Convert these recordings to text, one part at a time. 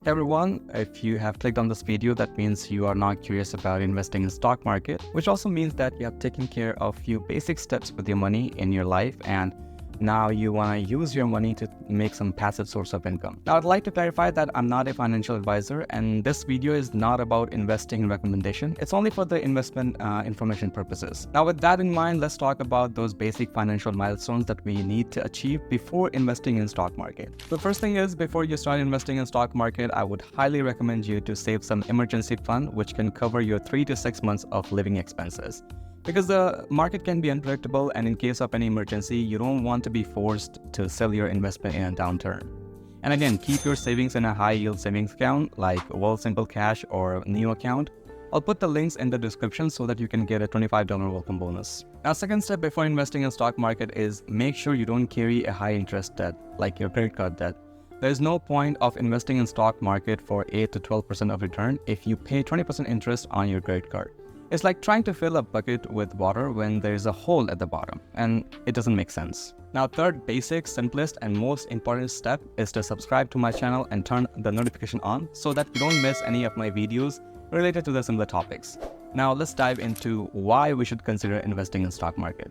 Hey everyone, if you have clicked on this video, that means you are not curious about investing in stock market, which also means that you have taken care of a few basic steps with your money in your life, and now you want to use your money to make some passive source of income. Now, I'd like to clarify that I'm not a financial advisor, and this video is not about investing recommendation. It's only for the investment information purposes. Now, with that in mind, let's talk about those basic financial milestones that we need to achieve before investing in stock market. The first thing is, before you start investing in stock market, I would highly recommend you to save some emergency fund, which can cover your 3 to 6 months of living expenses. Because the market can be unpredictable, and in case of any emergency, you don't want to be forced to sell your investment in a downturn. And again, keep your savings in a high-yield savings account like Wealthsimple Cash or Neo account. I'll put the links in the description so that you can get a $25 welcome bonus. Now, second step before investing in stock market is make sure you don't carry a high-interest debt like your credit card debt. There's no point of investing in stock market for 8 to 12% of return if you pay 20% interest on your credit card. It's like trying to fill a bucket with water when there's a hole at the bottom, and it doesn't make sense. Now, third basic, simplest, and most important step is to subscribe to my channel and turn the notification on so that you don't miss any of my videos related to the similar topics. Now, let's dive into why we should consider investing in stock market.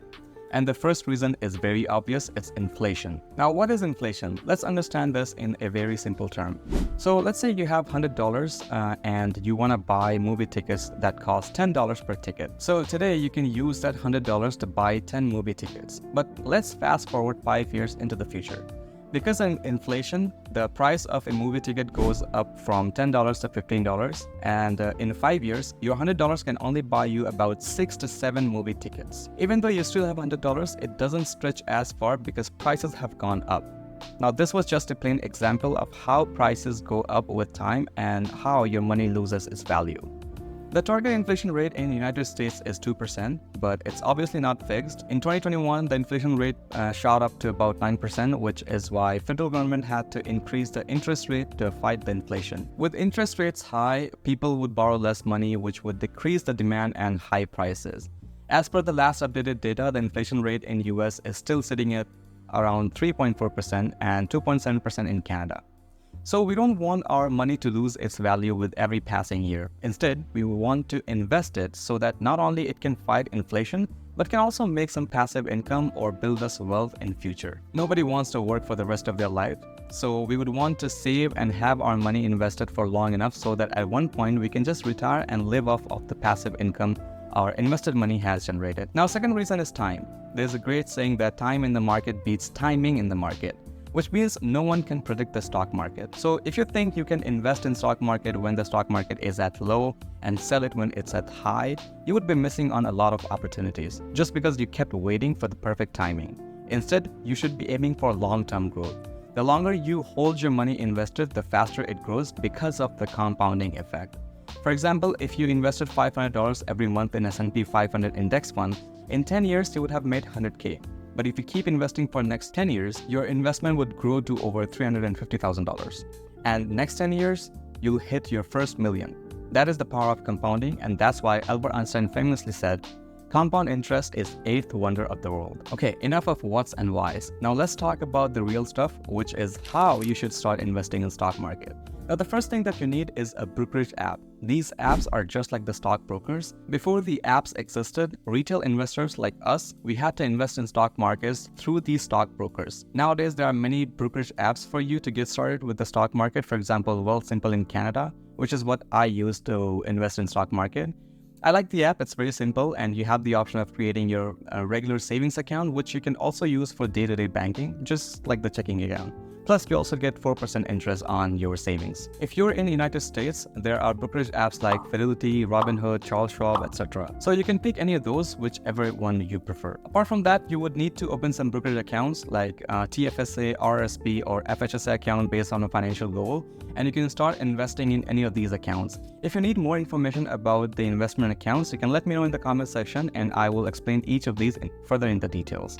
And the first reason is very obvious, it's inflation. Now, what is inflation? Let's understand this in a very simple term. So let's say you have $100 and you want to buy movie tickets that cost $10 per ticket. So today you can use that $100 to buy 10 movie tickets. But let's fast forward 5 years into the future. Because in inflation, the price of a movie ticket goes up from $10 to $15, and in 5 years, your $100 can only buy you about 6 to 7 movie tickets. Even though you still have $100, it doesn't stretch as far because prices have gone up. Now, this was just a plain example of how prices go up with time and how your money loses its value. The target inflation rate in the United States is 2%, but it's obviously not fixed. In 2021, the inflation rate shot up to about 9%, which is why federal government had to increase the interest rate to fight the inflation. With interest rates high, people would borrow less money, which would decrease the demand and high prices. As per the last updated data, the inflation rate in US is still sitting at around 3.4% and 2.7% in Canada. So we don't want our money to lose its value with every passing year. Instead, we want to invest it so that not only it can fight inflation, but can also make some passive income or build us wealth in future. Nobody wants to work for the rest of their life, so we would want to save and have our money invested for long enough so that at one point we can just retire and live off of the passive income our invested money has generated. Now, second reason is time. There's a great saying that time in the market beats timing in the market, which means no one can predict the stock market. So if you think you can invest in stock market when the stock market is at low and sell it when it's at high, you would be missing on a lot of opportunities just because you kept waiting for the perfect timing. Instead, you should be aiming for long-term growth. The longer you hold your money invested, the faster it grows because of the compounding effect. For example, if you invested $500 every month in S&P 500 index fund, in 10 years you would have made $100K. But if you keep investing for next 10 years, your investment would grow to over $350,000. And next 10 years, you'll hit your first million. That is the power of compounding, and that's why Albert Einstein famously said, compound interest is eighth wonder of the world. Okay, enough of what's and whys. Now let's talk about the real stuff, which is how you should start investing in stock market. Now, the first thing that you need is a brokerage app. These apps are just like the stockbrokers. Before the apps existed, retail investors like us, we had to invest in stock markets through these stockbrokers. Nowadays, there are many brokerage apps for you to get started with the stock market. For example, Wealthsimple in Canada, which is what I use to invest in stock market. I like the app, it's very simple, and you have the option of creating your regular savings account, which you can also use for day-to-day banking, just like the checking account. Plus, you also get 4% interest on your savings. If you're in the United States, there are brokerage apps like Fidelity, Robinhood, Charles Schwab, etc. So you can pick any of those, whichever one you prefer. Apart from that, you would need to open some brokerage accounts like TFSA, RSP, or FHSA account based on a financial goal, and you can start investing in any of these accounts. If you need more information about the investment accounts, you can let me know in the comment section and I will explain each of these further in the details.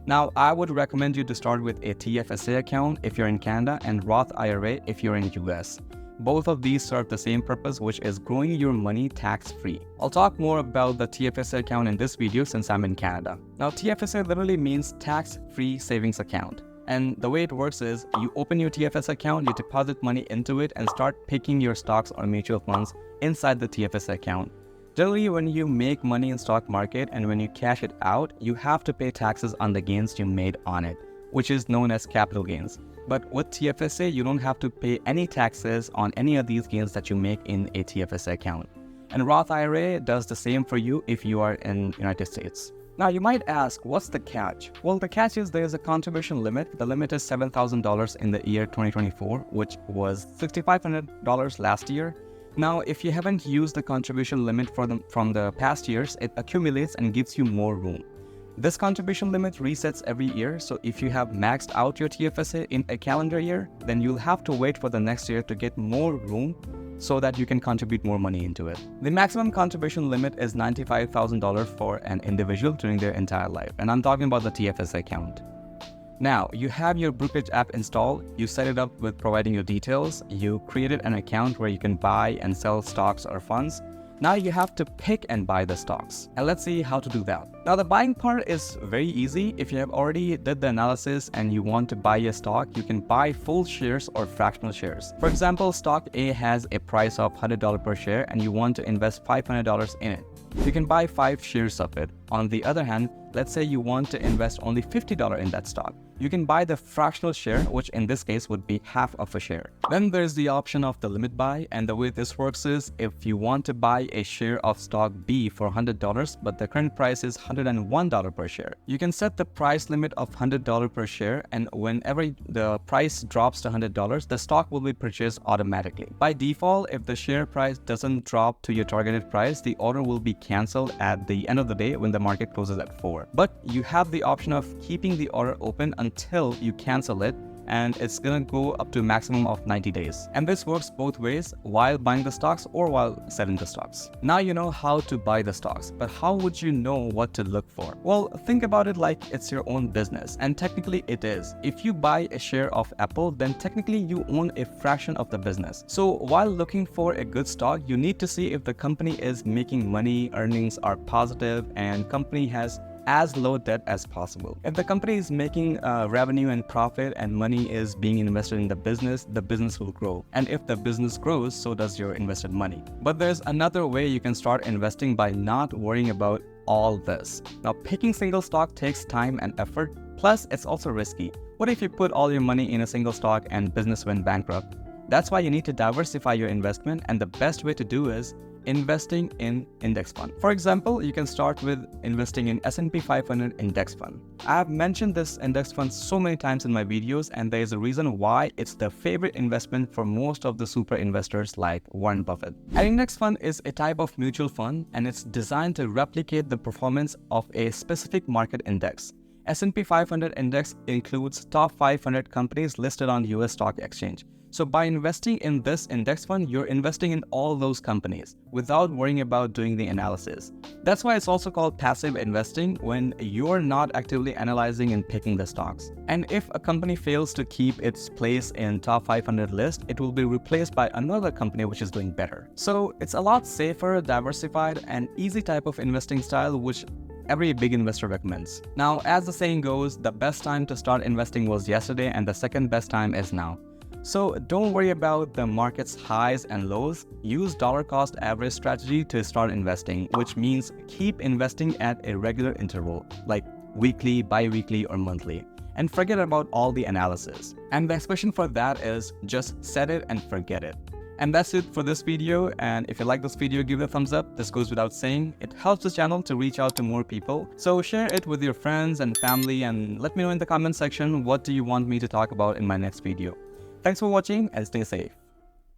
Now, I would recommend you to start with a TFSA account if you're in Canada and Roth IRA if you're in US. Both of these serve the same purpose, which is growing your money tax-free. I'll talk more about the TFSA account in this video since I'm in Canada. Now, TFSA literally means tax-free savings account. And the way it works is you open your TFS account, you deposit money into it and start picking your stocks or mutual funds inside the TFS account. Generally, when you make money in stock market and when you cash it out, you have to pay taxes on the gains you made on it, which is known as capital gains. But with TFSA, you don't have to pay any taxes on any of these gains that you make in a TFSA account. And Roth IRA does the same for you if you are in United States. Now you might ask, what's the catch? Well, the catch is there's a contribution limit. The limit is $7,000 in the year 2024, which was $6,500 last year. Now, if you haven't used the contribution limit from the past years, it accumulates and gives you more room. This contribution limit resets every year, so if you have maxed out your TFSA in a calendar year, then you'll have to wait for the next year to get more room so that you can contribute more money into it. The maximum contribution limit is $95,000 for an individual during their entire life, and I'm talking about the TFSA account. Now, you have your Brokerage app installed, you set it up with providing your details, you created an account where you can buy and sell stocks or funds. Now you have to pick and buy the stocks. And let's see how to do that. Now the buying part is very easy. If you have already did the analysis and you want to buy a stock, you can buy full shares or fractional shares. For example, stock A has a price of $100 per share and you want to invest $500 in it. You can buy 5 shares of it. On the other hand, let's say you want to invest only $50 in that stock. You can buy the fractional share, which in this case would be half of a share. Then there's the option of the limit buy, and the way this works is if you want to buy a share of stock B for $100, but the current price is $101 per share, you can set the price limit of $100 per share, and whenever the price drops to $100, the stock will be purchased automatically. By default, if the share price doesn't drop to your targeted price, the order will be canceled at the end of the day when the market closes at 4. But you have the option of keeping the order open until you cancel it, and it's gonna go up to a maximum of 90 days. And this works both ways, while buying the stocks or while selling the stocks. Now you know how to buy the stocks, but how would you know what to look for? Well, think about it like it's your own business, and technically it is. If you buy a share of Apple, then technically you own a fraction of the business. So while looking for a good stock, you need to see if the company is making money, earnings are positive, and company has as low debt as possible. If the company is making revenue and profit and money is being invested in the business will grow. And if the business grows, so does your invested money. But there's another way you can start investing by not worrying about all this. Now, picking single stock takes time and effort, plus it's also risky. What if you put all your money in a single stock and business went bankrupt? That's why you need to diversify your investment, and the best way to do is investing in index fund. For example, you can start with investing in S&P 500 index fund. I have mentioned this index fund so many times in my videos, and there is a reason why it's the favorite investment for most of the super investors like Warren Buffett. An index fund is a type of mutual fund, and it's designed to replicate the performance of a specific market index. S&P 500 index includes top 500 companies listed on the US stock exchange. So by investing in this index fund, you're investing in all those companies without worrying about doing the analysis. That's why it's also called passive investing, when you're not actively analyzing and picking the stocks. And if a company fails to keep its place in top 500 list, it will be replaced by another company which is doing better. So it's a lot safer, diversified, and easy type of investing style which every big investor recommends. Now, as the saying goes, the best time to start investing was yesterday and the second best time is now. So don't worry about the market's highs and lows. Use dollar cost average strategy to start investing, which means keep investing at a regular interval, like weekly, bi-weekly, or monthly. And forget about all the analysis. And the expression for that is just set it and forget it. And that's it for this video. And if you like this video, give it a thumbs up. This goes without saying. It helps the channel to reach out to more people. So share it with your friends and family, and let me know in the comment section what do you want me to talk about in my next video. Thanks for watching and stay safe.